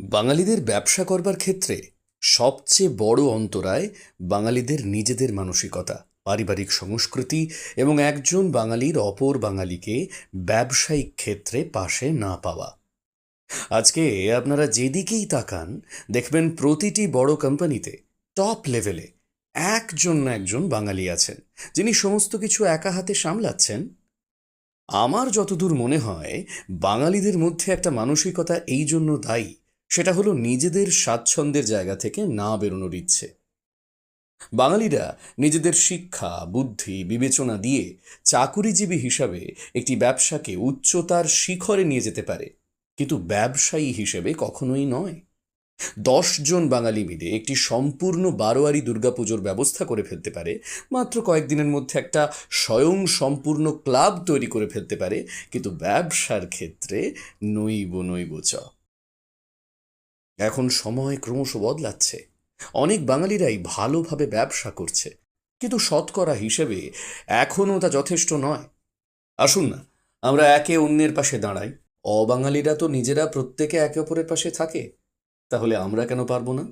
বাঙালিদের ব্যবসা করবার ক্ষেত্রে সবচেয়ে বড় অন্তরায় বাঙালিদের নিজেদের মানসিকতা, পারিবারিক সংস্কৃতি এবং একজন বাঙালির অপর বাঙালিকে ব্যবসায়িক ক্ষেত্রে পাশে না পাওয়া। আজকে আপনারা যেদিকেই তাকান দেখবেন প্রতিটি বড় কোম্পানিতে টপ লেভেলে একজন না একজন বাঙালি আছেন, যিনি সমস্ত কিছু একা হাতে সামলাচ্ছেন। আমার যতদূর মনে হয়, বাঙালিদের মধ্যে একটা মানসিকতা এই জন্য দায়ী, সেটা হলো নিজেদের স্বাচ্ছন্দ্যের জায়গা থেকে না বেরোনোর ইচ্ছে। বাঙালিরা নিজেদের শিক্ষা, বুদ্ধি, বিবেচনা দিয়ে চাকুরিজীবী হিসাবে একটি ব্যবসাকে উচ্চতার শিখরে নিয়ে যেতে পারে, কিন্তু ব্যবসায়ী হিসেবে কখনোই নয়। 10 জন বাঙালি মিলে একটি সম্পূর্ণ বারোয়ারি দুর্গাপুজোর ব্যবস্থা করে ফেলতে পারে, মাত্র কয়েকদিনের মধ্যে একটা স্বয়ং সম্পূর্ণ ক্লাব তৈরি করে ফেলতে পারে, কিন্তু ব্যবসার ক্ষেত্রে নইব নইব চ। এখন সময় ক্রমশ বদলাচ্ছে, অনেক বাঙালিরাই ভালোভাবে ব্যবসা করছে, কিন্তু শতকরা হিসেবে এখনও তা যথেষ্ট নয়। আসুন না, আমরা একে অন্যের পাশে দাঁড়াই। অবাঙালিরা তো নিজেরা প্রত্যেকে একে অপরের পাশে থাকে, তাহলে আমরা কেন পারবো না?